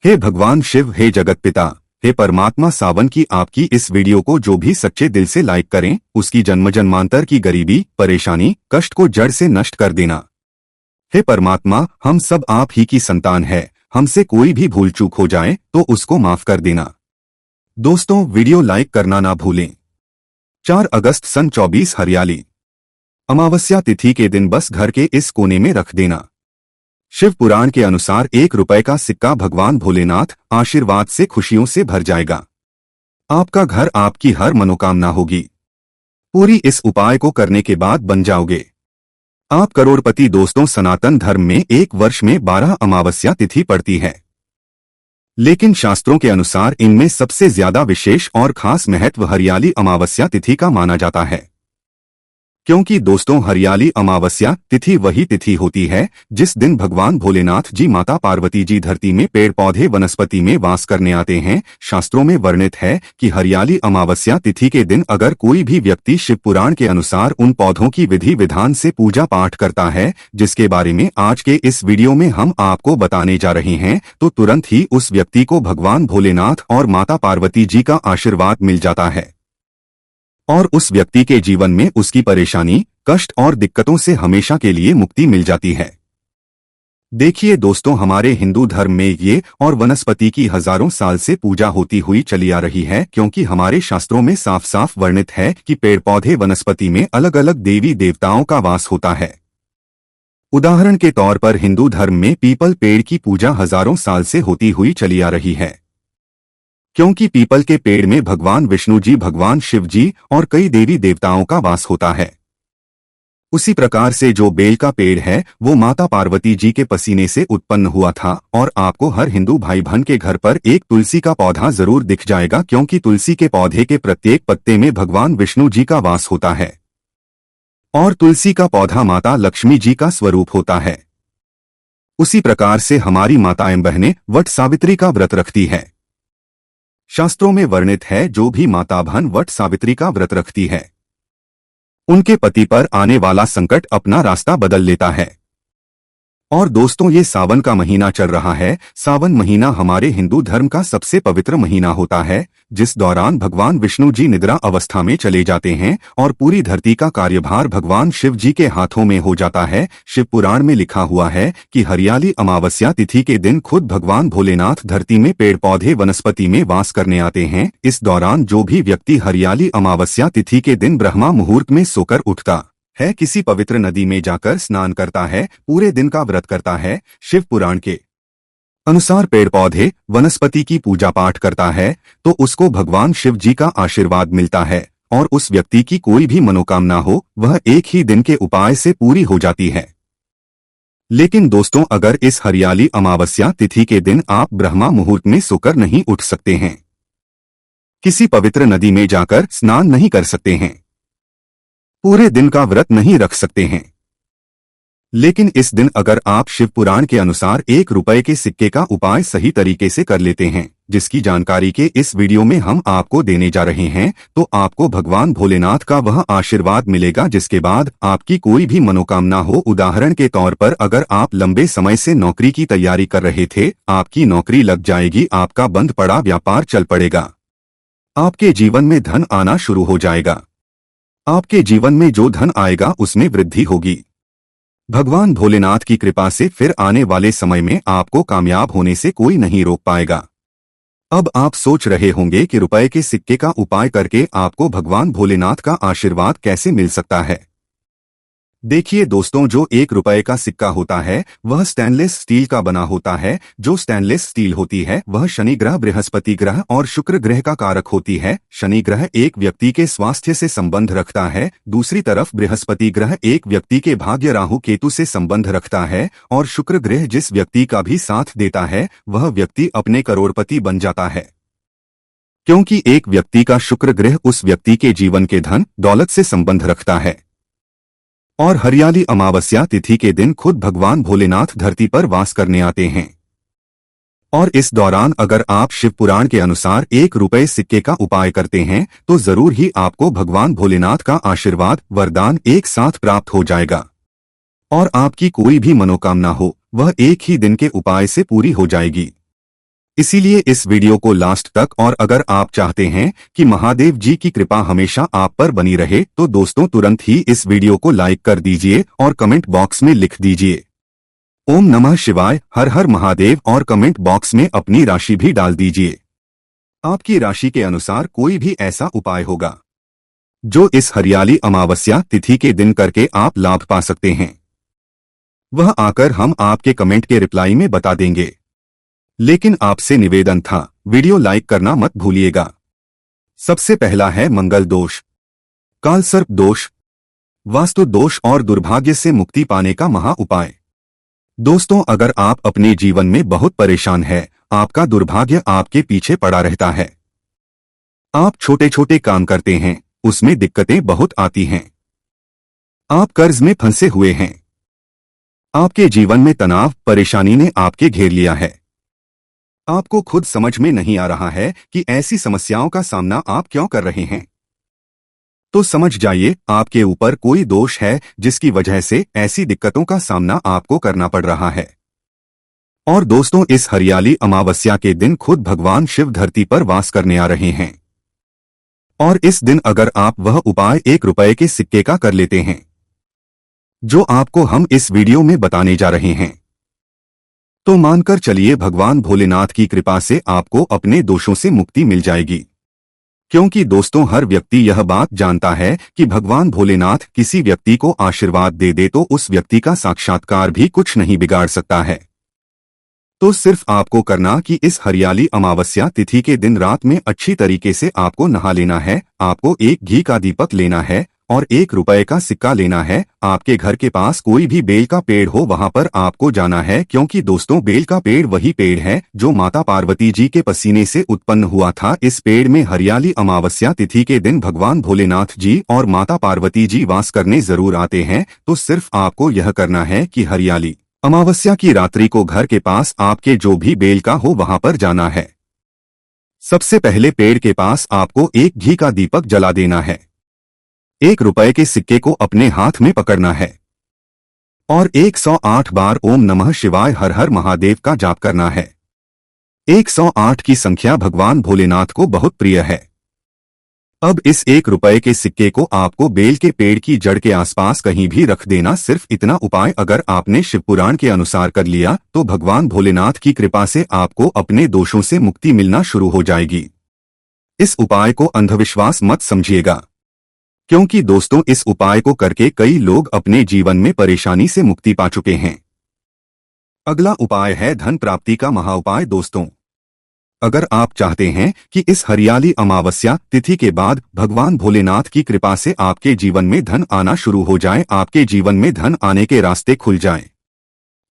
हे भगवान शिव, हे जगत पिता, हे परमात्मा, सावन की आपकी इस वीडियो को जो भी सच्चे दिल से लाइक करें उसकी जन्म जन्मांतर की गरीबी, परेशानी, कष्ट को जड़ से नष्ट कर देना। हे परमात्मा, हम सब आप ही की संतान है, हमसे कोई भी भूल चूक हो जाए तो उसको माफ कर देना। दोस्तों, वीडियो लाइक करना ना भूलें। 4 अगस्त सन 24 हरियाली अमावस्या तिथि के दिन बस घर के इस कोने में रख देना। शिव पुराण के अनुसार 1 रुपए का सिक्का भगवान भोलेनाथ आशीर्वाद से खुशियों से भर जाएगा। आपका घर, आपकी हर मनोकामना होगी पूरी। इस उपाय को करने के बाद बन जाओगे आप करोड़पति। दोस्तों, सनातन धर्म में 1 वर्ष में 12 अमावस्या तिथि पड़ती है, लेकिन शास्त्रों के अनुसार इनमें सबसे ज्यादा विशेष और खास महत्व हरियाली अमावस्या तिथि का माना जाता है। क्योंकि दोस्तों, हरियाली अमावस्या तिथि वही तिथि होती है जिस दिन भगवान भोलेनाथ जी, माता पार्वती जी धरती में पेड़ पौधे वनस्पति में वास करने आते हैं। शास्त्रों में वर्णित है कि हरियाली अमावस्या तिथि के दिन अगर कोई भी व्यक्ति शिव पुराण के अनुसार उन पौधों की विधि विधान से पूजा पाठ करता है, जिसके बारे में आज के इस वीडियो में हम आपको बताने जा रहे हैं, तो तुरंत ही उस व्यक्ति को भगवान भोलेनाथ और माता पार्वती जी का आशीर्वाद मिल जाता है और उस व्यक्ति के जीवन में उसकी परेशानी, कष्ट और दिक्कतों से हमेशा के लिए मुक्ति मिल जाती है। देखिए दोस्तों, हमारे हिंदू धर्म में ये और वनस्पति की हजारों साल से पूजा होती हुई चली आ रही है, क्योंकि हमारे शास्त्रों में साफ साफ वर्णित है कि पेड़ पौधे वनस्पति में अलग अलग देवी देवताओं का वास होता है। उदाहरण के तौर पर हिंदू धर्म में पीपल पेड़ की पूजा हजारों साल से होती हुई चली आ रही है, क्योंकि पीपल के पेड़ में भगवान विष्णु जी, भगवान शिव जी और कई देवी देवताओं का वास होता है। उसी प्रकार से जो बेल का पेड़ है वो माता पार्वती जी के पसीने से उत्पन्न हुआ था, और आपको हर हिंदू भाई बहन के घर पर एक तुलसी का पौधा जरूर दिख जाएगा, क्योंकि तुलसी के पौधे के प्रत्येक पत्ते में भगवान विष्णु जी का वास होता है और तुलसी का पौधा माता लक्ष्मी जी का स्वरूप होता है। उसी प्रकार से हमारी माताएं बहनें वट सावित्री का व्रत रखती है। शास्त्रों में वर्णित है, जो भी माता बहन वट सावित्री का व्रत रखती है उनके पति पर आने वाला संकट अपना रास्ता बदल लेता है। और दोस्तों, ये सावन का महीना चल रहा है। सावन महीना हमारे हिंदू धर्म का सबसे पवित्र महीना होता है, जिस दौरान भगवान विष्णु जी निद्रा अवस्था में चले जाते हैं और पूरी धरती का कार्यभार भगवान शिव जी के हाथों में हो जाता है। शिव पुराण में लिखा हुआ है कि हरियाली अमावस्या तिथि के दिन खुद भगवान भोलेनाथ धरती में पेड़ पौधे वनस्पति में वास करने आते हैं। इस दौरान जो भी व्यक्ति हरियाली अमावस्या तिथि के दिन ब्रह्मा मुहूर्त में सोकर उठता है, किसी पवित्र नदी में जाकर स्नान करता है, पूरे दिन का व्रत करता है, शिव पुराण के अनुसार पेड़ पौधे वनस्पति की पूजा पाठ करता है, तो उसको भगवान शिव जी का आशीर्वाद मिलता है और उस व्यक्ति की कोई भी मनोकामना हो वह एक ही दिन के उपाय से पूरी हो जाती है। लेकिन दोस्तों, अगर इस हरियाली अमावस्या तिथि के दिन आप ब्रह्मा मुहूर्त में सोकर नहीं उठ सकते हैं, किसी पवित्र नदी में जाकर स्नान नहीं कर सकते हैं, पूरे दिन का व्रत नहीं रख सकते हैं, लेकिन इस दिन अगर आप शिव पुराण के अनुसार 1 रुपए के सिक्के का उपाय सही तरीके से कर लेते हैं, जिसकी जानकारी के इस वीडियो में हम आपको देने जा रहे हैं, तो आपको भगवान भोलेनाथ का वह आशीर्वाद मिलेगा जिसके बाद आपकी कोई भी मनोकामना हो। उदाहरण के तौर पर, अगर आप लंबे समय से नौकरी की तैयारी कर रहे थे, आपकी नौकरी लग जाएगी, आपका बंद पड़ा व्यापार चल पड़ेगा, आपके जीवन में धन आना शुरू हो जाएगा, आपके जीवन में जो धन आएगा उसमें वृद्धि होगी। भगवान भोलेनाथ की कृपा से फिर आने वाले समय में आपको कामयाब होने से कोई नहीं रोक पाएगा। अब आप सोच रहे होंगे कि रुपए के सिक्के का उपाय करके आपको भगवान भोलेनाथ का आशीर्वाद कैसे मिल सकता है। देखिए दोस्तों, जो 1 रुपए का सिक्का होता है वह स्टेनलेस स्टील का बना होता है। जो स्टेनलेस स्टील होती है वह शनि ग्रह, बृहस्पति ग्रह और शुक्र ग्रह का कारक होती है। शनि ग्रह एक व्यक्ति के स्वास्थ्य से संबंध रखता है, दूसरी तरफ बृहस्पति ग्रह एक व्यक्ति के भाग्य, राहु केतु से संबंध रखता है, और शुक्र ग्रह जिस व्यक्ति का भी साथ देता है वह व्यक्ति अपने करोड़पति बन जाता है, क्योंकि एक व्यक्ति का शुक्र ग्रह उस व्यक्ति के जीवन के धन दौलत से संबंध रखता है। और हरियाली अमावस्या तिथि के दिन खुद भगवान भोलेनाथ धरती पर वास करने आते हैं, और इस दौरान अगर आप शिव पुराण के अनुसार 1 रुपए सिक्के का उपाय करते हैं तो जरूर ही आपको भगवान भोलेनाथ का आशीर्वाद, वरदान एक साथ प्राप्त हो जाएगा और आपकी कोई भी मनोकामना हो वह एक ही दिन के उपाय से पूरी हो जाएगी। इसीलिए इस वीडियो को लास्ट तक, और अगर आप चाहते हैं कि महादेव जी की कृपा हमेशा आप पर बनी रहे तो दोस्तों तुरंत ही इस वीडियो को लाइक कर दीजिए और कमेंट बॉक्स में लिख दीजिए ओम नमः शिवाय, हर हर महादेव, और कमेंट बॉक्स में अपनी राशि भी डाल दीजिए। आपकी राशि के अनुसार कोई भी ऐसा उपाय होगा जो इस हरियाली अमावस्या तिथि के दिन करके आप लाभ पा सकते हैं, वह आकर हम आपके कमेंट के रिप्लाई में बता देंगे। लेकिन आपसे निवेदन था, वीडियो लाइक करना मत भूलिएगा। सबसे पहला है मंगल दोष, कालसर्प दोष, वास्तु दोष और दुर्भाग्य से मुक्ति पाने का महा उपाय। दोस्तों, अगर आप अपने जीवन में बहुत परेशान हैं, आपका दुर्भाग्य आपके पीछे पड़ा रहता है, आप छोटे छोटे काम करते हैं, उसमें दिक्कतें बहुत आती हैं, आप कर्ज में फंसे हुए हैं, आपके जीवन में तनाव परेशानी ने आपके घेर लिया है, आपको खुद समझ में नहीं आ रहा है कि ऐसी समस्याओं का सामना आप क्यों कर रहे हैं, तो समझ जाइए आपके ऊपर कोई दोष है जिसकी वजह से ऐसी दिक्कतों का सामना आपको करना पड़ रहा है। और दोस्तों, इस हरियाली अमावस्या के दिन खुद भगवान शिव धरती पर वास करने आ रहे हैं, और इस दिन अगर आप वह उपाय 1 रुपए के सिक्के का कर लेते हैं जो आपको हम इस वीडियो में बताने जा रहे हैं, तो मानकर चलिए भगवान भोलेनाथ की कृपा से आपको अपने दोषों से मुक्ति मिल जाएगी। क्योंकि दोस्तों, हर व्यक्ति यह बात जानता है कि भगवान भोलेनाथ किसी व्यक्ति को आशीर्वाद दे दे तो उस व्यक्ति का साक्षात्कार भी कुछ नहीं बिगाड़ सकता है। तो सिर्फ आपको करना कि इस हरियाली अमावस्या तिथि के दिन रात में अच्छी तरीके से आपको नहा लेना है, आपको एक घी का दीपक लेना है और 1 रुपए का सिक्का लेना है। आपके घर के पास कोई भी बेल का पेड़ हो वहां पर आपको जाना है, क्योंकि दोस्तों बेल का पेड़ वही पेड़ है जो माता पार्वती जी के पसीने से उत्पन्न हुआ था। इस पेड़ में हरियाली अमावस्या तिथि के दिन भगवान भोलेनाथ जी और माता पार्वती जी वास करने जरूर आते हैं। तो सिर्फ आपको यह करना है कि हरियाली अमावस्या की रात्रि को घर के पास आपके जो भी बेल का हो वहां पर जाना है। सबसे पहले पेड़ के पास आपको एक घी का दीपक जला देना है, 1 रुपए के सिक्के को अपने हाथ में पकड़ना है और 108 बार ओम नमः शिवाय हर हर महादेव का जाप करना है। 108 की संख्या भगवान भोलेनाथ को बहुत प्रिय है। अब इस 1 रुपए के सिक्के को आपको बेल के पेड़ की जड़ के आसपास कहीं भी रख देना। सिर्फ इतना उपाय अगर आपने शिव पुराण के अनुसार कर लिया तो भगवान भोलेनाथ की कृपा से आपको अपने दोषों से मुक्ति मिलना शुरू हो जाएगी। इस उपाय को अंधविश्वास मत समझिएगा, क्योंकि दोस्तों इस उपाय को करके कई लोग अपने जीवन में परेशानी से मुक्ति पा चुके हैं। अगला उपाय है धन प्राप्ति का महाउपाय। दोस्तों, अगर आप चाहते हैं कि इस हरियाली अमावस्या तिथि के बाद भगवान भोलेनाथ की कृपा से आपके जीवन में धन आना शुरू हो जाए, आपके जीवन में धन आने के रास्ते खुल जाएं,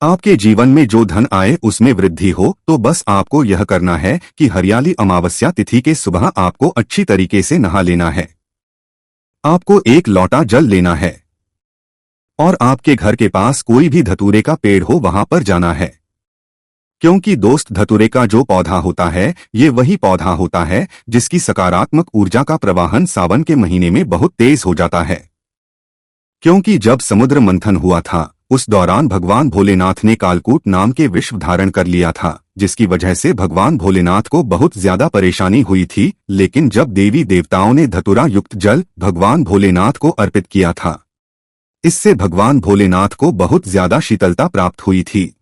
आपके जीवन में जो धन आए उसमें वृद्धि हो, तो बस आपको यह करना है कि हरियाली अमावस्या तिथि के सुबह आपको अच्छी तरीके से नहा लेना है, आपको 1 लोटा जल लेना है और आपके घर के पास कोई भी धतूरे का पेड़ हो वहां पर जाना है। क्योंकि दोस्त धतूरे का जो पौधा होता है ये वही पौधा होता है जिसकी सकारात्मक ऊर्जा का प्रवाहन सावन के महीने में बहुत तेज हो जाता है। क्योंकि जब समुद्र मंथन हुआ था उस दौरान भगवान भोलेनाथ ने कालकूट नाम के विष धारण कर लिया था, जिसकी वजह से भगवान भोलेनाथ को बहुत ज्यादा परेशानी हुई थी। लेकिन जब देवी देवताओं ने धतूरा युक्त जल भगवान भोलेनाथ को अर्पित किया था, इससे भगवान भोलेनाथ को बहुत ज्यादा शीतलता प्राप्त हुई थी।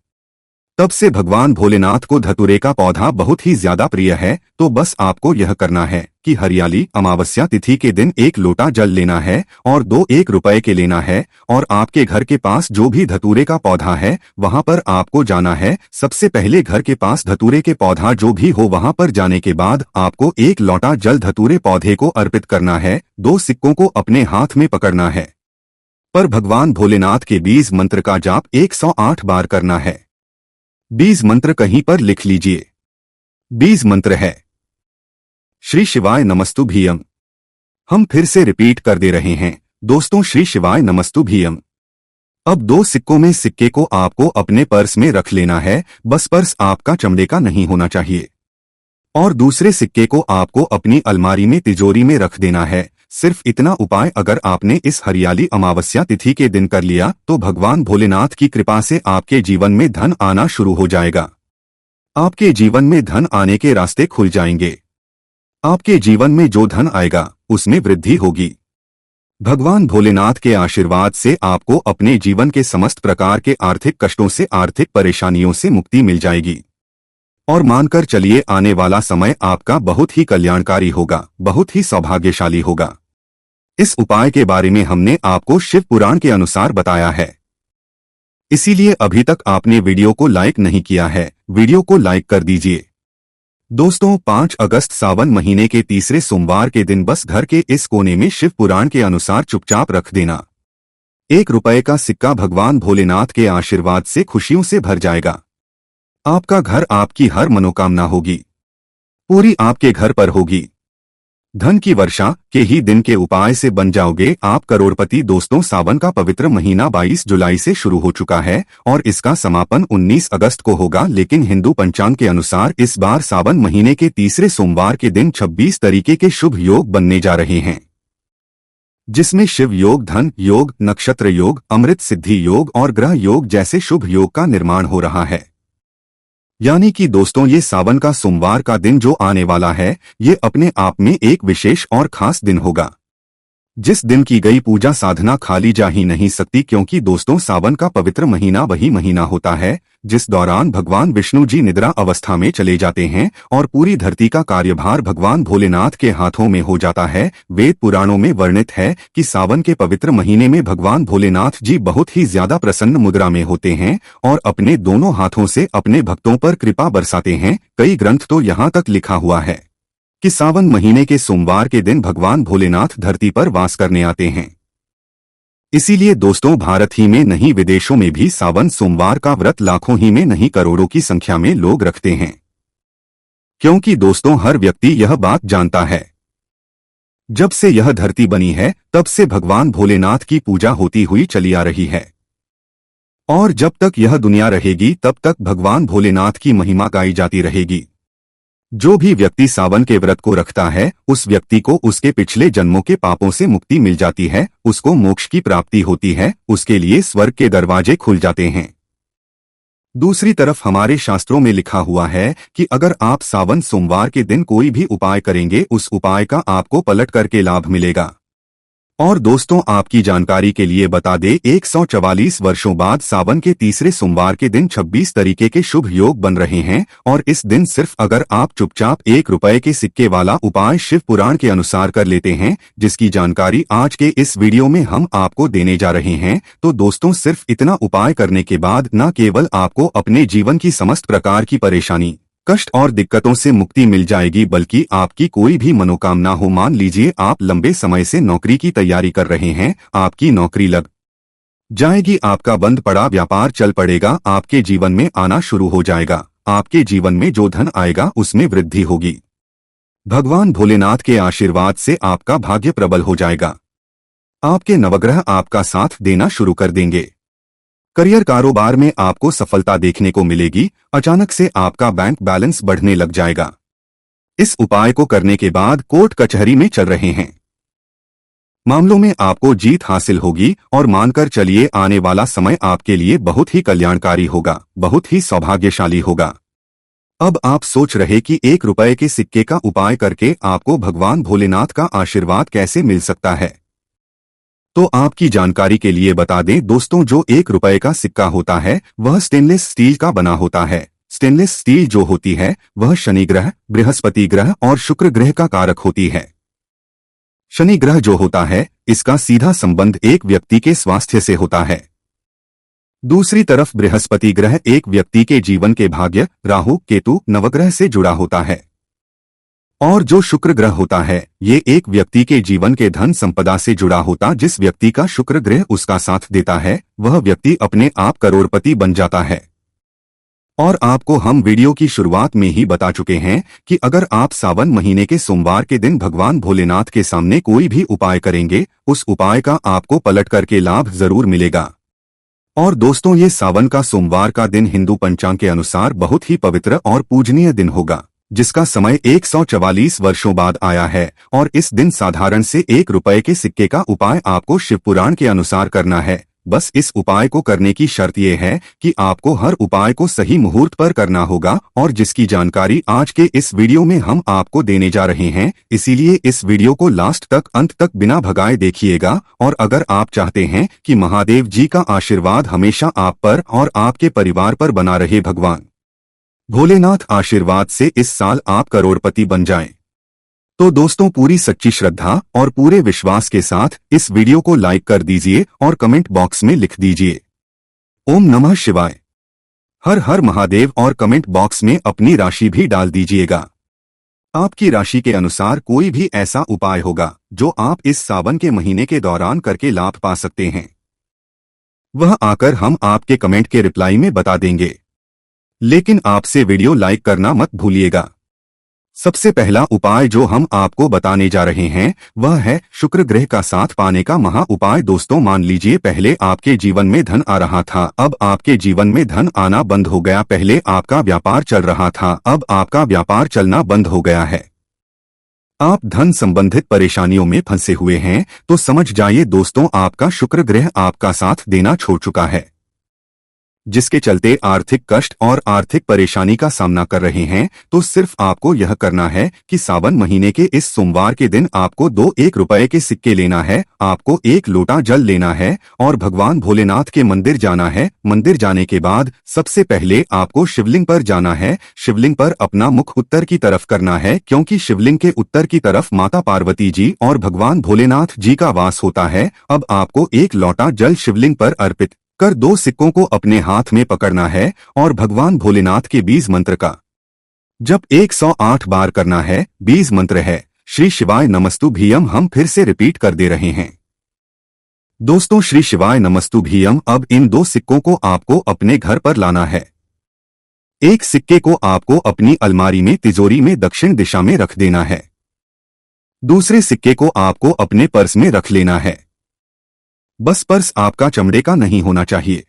तब से भगवान भोलेनाथ को धतूरे का पौधा बहुत ही ज्यादा प्रिय है। तो बस आपको यह करना है कि हरियाली अमावस्या तिथि के दिन 1 लोटा जल लेना है और 2 1 रुपए के लेना है और आपके घर के पास जो भी धतूरे का पौधा है वहां पर आपको जाना है। सबसे पहले घर के पास धतूरे के पौधा जो भी हो वहां पर जाने के बाद आपको 1 लोटा जल धतूरे पौधे को अर्पित करना है, 2 सिक्कों को अपने हाथ में पकड़ना है पर भगवान भोलेनाथ के बीज मंत्र का जाप 108 बार करना है। बीज मंत्र कहीं पर लिख लीजिए। बीज मंत्र है श्री शिवाय नमस्तुभ्यम। हम फिर से रिपीट कर दे रहे हैं दोस्तों, श्री शिवाय नमस्तुभ्यम। अब 2 सिक्कों में सिक्के को आपको अपने पर्स में रख लेना है, बस पर्स आपका चमड़े का नहीं होना चाहिए, और दूसरे सिक्के को आपको अपनी अलमारी में तिजोरी में रख देना है। सिर्फ इतना उपाय अगर आपने इस हरियाली अमावस्या तिथि के दिन कर लिया तो भगवान भोलेनाथ की कृपा से आपके जीवन में धन आना शुरू हो जाएगा। आपके जीवन में धन आने के रास्ते खुल जाएंगे। आपके जीवन में जो धन आएगा उसमें वृद्धि होगी। भगवान भोलेनाथ के आशीर्वाद से आपको अपने जीवन के समस्त प्रकार के आर्थिक कष्टों से, आर्थिक परेशानियों से मुक्ति मिल जाएगी। और मानकर चलिए, आने वाला समय आपका बहुत ही कल्याणकारी होगा, बहुत ही सौभाग्यशाली होगा। इस उपाय के बारे में हमने आपको शिव पुराण के अनुसार बताया है। इसीलिए अभी तक आपने वीडियो को लाइक नहीं किया है, वीडियो को लाइक कर दीजिए। दोस्तों, 5 अगस्त सावन महीने के तीसरे सोमवार के दिन बस घर के इस कोने में शिव पुराण के अनुसार चुपचाप रख देना। 1 रुपए का सिक्का भगवान भोलेनाथ के आशीर्वाद से खुशियों से भर जाएगा। आपका घर, आपकी हर मनोकामना होगी, पूरी आपके घर पर होगी। धन की वर्षा के ही दिन के उपाय से बन जाओगे आप करोड़पति। दोस्तों, सावन का पवित्र महीना 22 जुलाई से शुरू हो चुका है और इसका समापन 19 अगस्त को होगा, लेकिन हिंदू पंचांग के अनुसार इस बार सावन महीने के तीसरे सोमवार के दिन 26 तरीके के शुभ योग बनने जा रहे हैं, जिसमें शिव योग, धन योग, नक्षत्र योग, अमृत सिद्धि योग और ग्रह योग जैसे शुभ योग का निर्माण हो रहा है। यानी कि दोस्तों, ये सावन का सोमवार का दिन जो आने वाला है, ये अपने आप में एक विशेष और खास दिन होगा, जिस दिन की गई पूजा साधना खाली जा ही नहीं सकती। क्योंकि दोस्तों, सावन का पवित्र महीना वही महीना होता है जिस दौरान भगवान विष्णु जी निद्रा अवस्था में चले जाते हैं और पूरी धरती का कार्यभार भगवान भोलेनाथ के हाथों में हो जाता है। वेद पुराणों में वर्णित है कि सावन के पवित्र महीने में भगवान भोलेनाथ जी बहुत ही ज्यादा प्रसन्न मुद्रा में होते हैं और अपने दोनों हाथों से अपने भक्तों पर कृपा बरसाते हैं। कई ग्रंथ तो यहाँ तक लिखा हुआ है कि सावन महीने के सोमवार के दिन भगवान भोलेनाथ धरती पर वास करने आते हैं। इसीलिए दोस्तों, भारत ही में नहीं, विदेशों में भी सावन सोमवार का व्रत लाखों ही में नहीं करोड़ों की संख्या में लोग रखते हैं। क्योंकि दोस्तों, हर व्यक्ति यह बात जानता है, जब से यह धरती बनी है तब से भगवान भोलेनाथ की पूजा होती हुई चली आ रही है और जब तक यह दुनिया रहेगी तब तक भगवान भोलेनाथ की महिमा गाई जाती रहेगी। जो भी व्यक्ति सावन के व्रत को रखता है, उस व्यक्ति को उसके पिछले जन्मों के पापों से मुक्ति मिल जाती है, उसको मोक्ष की प्राप्ति होती है, उसके लिए स्वर्ग के दरवाजे खुल जाते हैं। दूसरी तरफ हमारे शास्त्रों में लिखा हुआ है कि अगर आप सावन सोमवार के दिन कोई भी उपाय करेंगे, उस उपाय का आपको पलट करके लाभ मिलेगा। और दोस्तों, आपकी जानकारी के लिए बता दें, 144 वर्षों बाद सावन के तीसरे सोमवार के दिन 26 तरीके के शुभ योग बन रहे हैं और इस दिन सिर्फ अगर आप चुपचाप 1 रुपए के सिक्के वाला उपाय शिव पुराण के अनुसार कर लेते हैं, जिसकी जानकारी आज के इस वीडियो में हम आपको देने जा रहे हैं, तो दोस्तों, सिर्फ इतना उपाय करने के बाद न केवल आपको अपने जीवन की समस्त प्रकार की परेशानी, कष्ट और दिक्कतों से मुक्ति मिल जाएगी, बल्कि आपकी कोई भी मनोकामना हो, मान लीजिए आप लंबे समय से नौकरी की तैयारी कर रहे हैं, आपकी नौकरी लग जाएगी, आपका बंद पड़ा व्यापार चल पड़ेगा, आपके जीवन में आना शुरू हो जाएगा, आपके जीवन में जो धन आएगा उसमें वृद्धि होगी। भगवान भोलेनाथ के आशीर्वाद से आपका भाग्य प्रबल हो जाएगा, आपके नवग्रह आपका साथ देना शुरू कर देंगे। करियर, कारोबार में आपको सफलता देखने को मिलेगी, अचानक से आपका बैंक बैलेंस बढ़ने लग जाएगा। इस उपाय को करने के बाद कोर्ट कचहरी में चल रहे हैं मामलों में आपको जीत हासिल होगी और मानकर चलिए, आने वाला समय आपके लिए बहुत ही कल्याणकारी होगा, बहुत ही सौभाग्यशाली होगा। अब आप सोच रहे कि 1 रुपए के सिक्के का उपाय करके आपको भगवान भोलेनाथ का आशीर्वाद कैसे मिल सकता है, तो आपकी जानकारी के लिए बता दें दोस्तों, जो 1 रुपए का सिक्का होता है वह स्टेनलेस स्टील का बना होता है। स्टेनलेस स्टील जो होती है वह शनि ग्रह, बृहस्पति ग्रह और शुक्र ग्रह का कारक होती है। शनि ग्रह जो होता है, इसका सीधा संबंध एक व्यक्ति के स्वास्थ्य से होता है। दूसरी तरफ बृहस्पति ग्रह एक व्यक्ति के जीवन के भाग्य, राहु, केतु, नवग्रह से जुड़ा होता है। और जो शुक्र ग्रह होता है, ये एक व्यक्ति के जीवन के धन संपदा से जुड़ा होता। जिस व्यक्ति का शुक्र ग्रह उसका साथ देता है, वह व्यक्ति अपने आप करोड़पति बन जाता है। और आपको हम वीडियो की शुरुआत में ही बता चुके हैं कि अगर आप सावन महीने के सोमवार के दिन भगवान भोलेनाथ के सामने कोई भी उपाय करेंगे, उस उपाय का आपको पलट करके लाभ जरूर मिलेगा। और दोस्तों, ये सावन का सोमवार का दिन हिंदू पंचांग के अनुसार बहुत ही पवित्र और पूजनीय दिन होगा, जिसका समय 144 वर्षों बाद आया है। और इस दिन साधारण से 1 रुपए के सिक्के का उपाय आपको शिव पुराण के अनुसार करना है। बस इस उपाय को करने की शर्त यह है कि आपको हर उपाय को सही मुहूर्त पर करना होगा और जिसकी जानकारी आज के इस वीडियो में हम आपको देने जा रहे हैं, इसीलिए इस वीडियो को लास्ट तक अंत तक बिना भगाए देखिएगा। और अगर आप चाहते हैं कि महादेव जी का आशीर्वाद हमेशा आप पर और आपके परिवार पर बना रहे, भगवान भोलेनाथ आशीर्वाद से इस साल आप करोड़पति बन जाएं, तो दोस्तों पूरी सच्ची श्रद्धा और पूरे विश्वास के साथ इस वीडियो को लाइक कर दीजिए और कमेंट बॉक्स में लिख दीजिए ओम नमः शिवाय, हर हर महादेव और कमेंट बॉक्स में अपनी राशि भी डाल दीजिएगा। आपकी राशि के अनुसार कोई भी ऐसा उपाय होगा जो आप इस सावन के महीने के दौरान करके लाभ पा सकते हैं, वह आकर हम आपके कमेंट के रिप्लाई में बता देंगे। लेकिन आपसे वीडियो लाइक करना मत भूलिएगा। सबसे पहला उपाय जो हम आपको बताने जा रहे हैं वह है शुक्र ग्रह का साथ पाने का महा उपाय। दोस्तों मान लीजिए पहले आपके जीवन में धन आ रहा था, अब आपके जीवन में धन आना बंद हो गया। पहले आपका व्यापार चल रहा था, अब आपका व्यापार चलना बंद हो गया है। आप धन संबंधित परेशानियों में फंसे हुए हैं, तो समझ जाइए दोस्तों आपका शुक्र ग्रह आपका साथ देना छोड़ चुका है, जिसके चलते आर्थिक कष्ट और आर्थिक परेशानी का सामना कर रहे हैं। तो सिर्फ आपको यह करना है कि सावन महीने के इस सोमवार के दिन आपको 2 1 रुपए के सिक्के लेना है, आपको 1 लोटा जल लेना है और भगवान भोलेनाथ के मंदिर जाना है। मंदिर जाने के बाद सबसे पहले आपको शिवलिंग पर जाना है। शिवलिंग पर अपना मुख उत्तर की तरफ करना है, क्योंकि शिवलिंग के उत्तर की तरफ माता पार्वती जी और भगवान भोलेनाथ जी का वास होता है। अब आपको 1 लोटा जल शिवलिंग पर अर्पित कर 2 सिक्कों को अपने हाथ में पकड़ना है और भगवान भोलेनाथ के बीज मंत्र का जप 108 बार करना है। बीज मंत्र है श्री शिवाय नमस्तुभ्यम। हम फिर से रिपीट कर दे रहे हैं दोस्तों, श्री शिवाय नमस्तुभ्यम। अब इन 2 सिक्कों को आपको अपने घर पर लाना है। एक सिक्के को आपको अपनी अलमारी में तिजोरी में दक्षिण दिशा में रख देना है, दूसरे सिक्के को आपको अपने पर्स में रख लेना है। बस पर्स आपका चमड़े का नहीं होना चाहिए,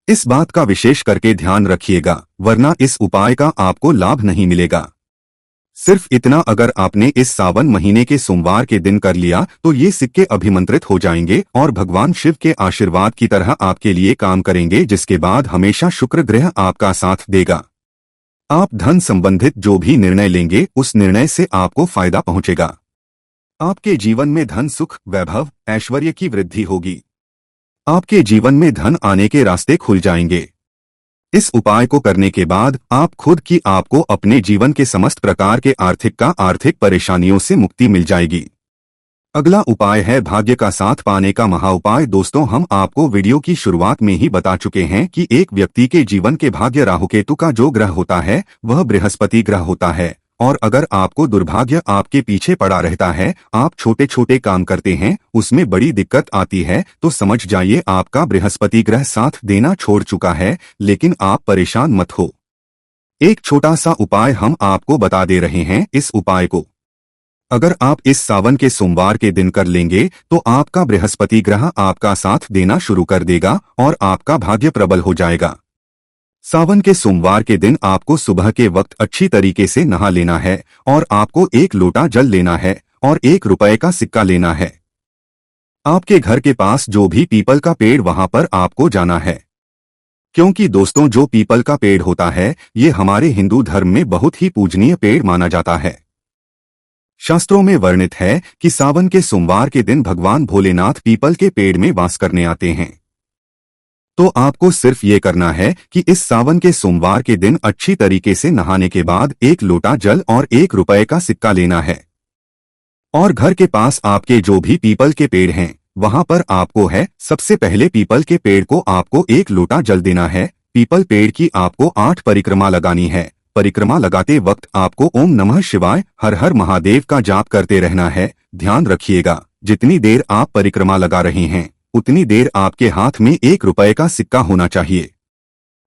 इस बात का विशेष करके ध्यान रखिएगा, वरना इस उपाय का आपको लाभ नहीं मिलेगा। सिर्फ इतना अगर आपने इस सावन महीने के सोमवार के दिन कर लिया तो ये सिक्के अभिमंत्रित हो जाएंगे और भगवान शिव के आशीर्वाद की तरह आपके लिए काम करेंगे, जिसके बाद हमेशा शुक्र ग्रह आपका साथ देगा। आप धन संबंधित जो भी निर्णय लेंगे उस निर्णय से आपको फायदा पहुंचेगा। आपके जीवन में धन सुख वैभव ऐश्वर्य की वृद्धि होगी, आपके जीवन में धन आने के रास्ते खुल जाएंगे। इस उपाय को करने के बाद आप खुद की आपको अपने जीवन के समस्त प्रकार के आर्थिक परेशानियों से मुक्ति मिल जाएगी। अगला उपाय है भाग्य का साथ पाने का महा उपाय। दोस्तों हम आपको वीडियो की शुरुआत में ही बता चुके हैं कि एक व्यक्ति के जीवन के भाग्य राहु केतु का जो ग्रह होता है वह बृहस्पति ग्रह होता है। और अगर आपको दुर्भाग्य आपके पीछे पड़ा रहता है, आप छोटे छोटे काम करते हैं, उसमें बड़ी दिक्कत आती है, तो समझ जाइए आपका बृहस्पति ग्रह साथ देना छोड़ चुका है। लेकिन आप परेशान मत हो, एक छोटा सा उपाय हम आपको बता दे रहे हैं। इस उपाय को अगर आप इस सावन के सोमवार के दिन कर लेंगे तो आपका बृहस्पति ग्रह आपका साथ देना शुरू कर देगा और आपका भाग्य प्रबल हो जाएगा। सावन के सोमवार के दिन आपको सुबह के वक्त अच्छी तरीके से नहा लेना है और आपको 1 लोटा जल लेना है और 1 रुपए का सिक्का लेना है। आपके घर के पास जो भी पीपल का पेड़ वहां पर आपको जाना है, क्योंकि दोस्तों जो पीपल का पेड़ होता है ये हमारे हिंदू धर्म में बहुत ही पूजनीय पेड़ माना जाता है। शास्त्रों में वर्णित है कि सावन के सोमवार के दिन भगवान भोलेनाथ पीपल के पेड़ में वास करने आते हैं। तो आपको सिर्फ ये करना है कि इस सावन के सोमवार के दिन अच्छी तरीके से नहाने के बाद 1 लोटा जल और 1 रुपए का सिक्का लेना है और घर के पास आपके जो भी पीपल के पेड़ हैं वहां पर आपको है सबसे पहले पीपल के पेड़ को आपको 1 लोटा जल देना है। पीपल पेड़ की आपको 8 परिक्रमा लगानी है। परिक्रमा लगाते वक्त आपको ओम नमः शिवाय हर हर महादेव का जाप करते रहना है। ध्यान रखिएगा जितनी देर आप परिक्रमा लगा रहे हैं उतनी देर आपके हाथ में 1 रुपए का सिक्का होना चाहिए।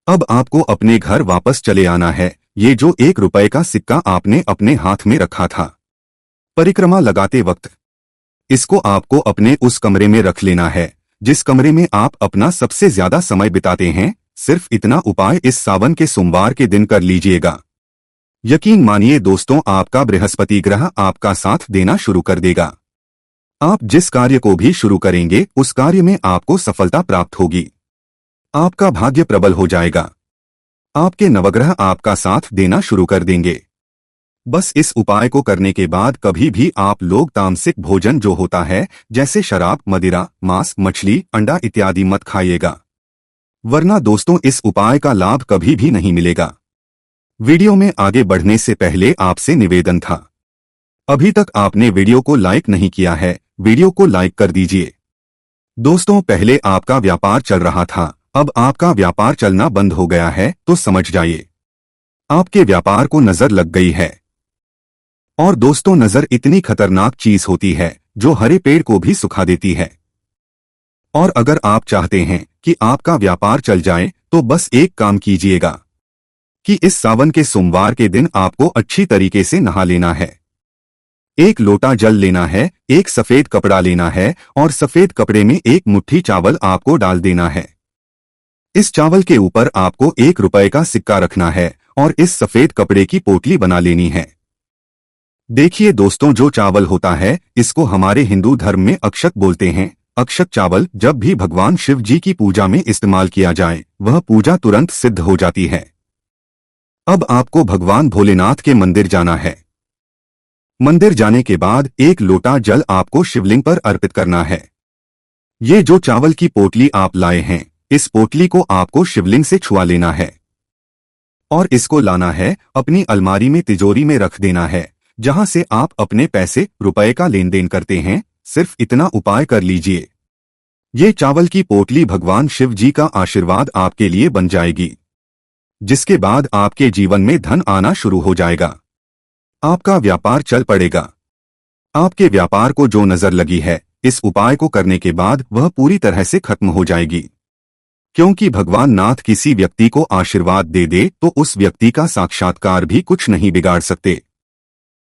अब आपको अपने घर वापस चले आना है। ये जो 1 रुपए का सिक्का आपने अपने हाथ में रखा था परिक्रमा लगाते वक्त, इसको आपको अपने उस कमरे में रख लेना है जिस कमरे में आप अपना सबसे ज्यादा समय बिताते हैं। सिर्फ इतना उपाय इस सावन के सोमवार के दिन कर लीजिएगा। यकीन मानिए दोस्तों आपका बृहस्पति ग्रह आपका साथ देना शुरू कर देगा। आप जिस कार्य को भी शुरू करेंगे उस कार्य में आपको सफलता प्राप्त होगी। आपका भाग्य प्रबल हो जाएगा। आपके नवग्रह आपका साथ देना शुरू कर देंगे। बस इस उपाय को करने के बाद कभी भी आप लोग तामसिक भोजन जो होता है जैसे शराब, मदिरा, मांस, मछली, अंडा इत्यादि मत खाइएगा, वरना दोस्तों इस उपाय का लाभ कभी भी नहीं मिलेगा। वीडियो में आगे बढ़ने से पहले आपसे निवेदन था, अभी तक आपने वीडियो को लाइक नहीं किया है, वीडियो को लाइक कर दीजिए। दोस्तों पहले आपका व्यापार चल रहा था, अब आपका व्यापार चलना बंद हो गया है तो समझ जाइए आपके व्यापार को नजर लग गई है। और दोस्तों नजर इतनी खतरनाक चीज होती है जो हरे पेड़ को भी सुखा देती है। और अगर आप चाहते हैं कि आपका व्यापार चल जाए तो बस एक काम कीजिएगा कि इस सावन के सोमवार के दिन आपको अच्छी तरीके से नहा लेना है। एक लोटा जल लेना है, एक सफेद कपड़ा लेना है और सफेद कपड़े में एक मुट्ठी चावल आपको डाल देना है। इस चावल के ऊपर आपको 1 रुपए का सिक्का रखना है और इस सफेद कपड़े की पोटली बना लेनी है। देखिए दोस्तों, जो चावल होता है इसको हमारे हिंदू धर्म में अक्षत बोलते हैं। अक्षत चावल जब भी भगवान शिव जी की पूजा में इस्तेमाल किया जाए वह पूजा तुरंत सिद्ध हो जाती है। अब आपको भगवान भोलेनाथ के मंदिर जाना है। मंदिर जाने के बाद 1 लोटा जल आपको शिवलिंग पर अर्पित करना है। ये जो चावल की पोटली आप लाए हैं, इस पोटली को आपको शिवलिंग से छुआ लेना है और इसको लाना है, अपनी अलमारी में तिजोरी में रख देना है, जहां से आप अपने पैसे रुपए का लेन देन करते हैं। सिर्फ इतना उपाय कर लीजिए, ये चावल की पोटली भगवान शिव जी का आशीर्वाद आपके लिए बन जाएगी, जिसके बाद आपके जीवन में धन आना शुरू हो जाएगा। आपका व्यापार चल पड़ेगा। आपके व्यापार को जो नजर लगी है इस उपाय को करने के बाद वह पूरी तरह से खत्म हो जाएगी, क्योंकि भगवान नाथ किसी व्यक्ति को आशीर्वाद दे दे तो उस व्यक्ति का साक्षात्कार भी कुछ नहीं बिगाड़ सकते।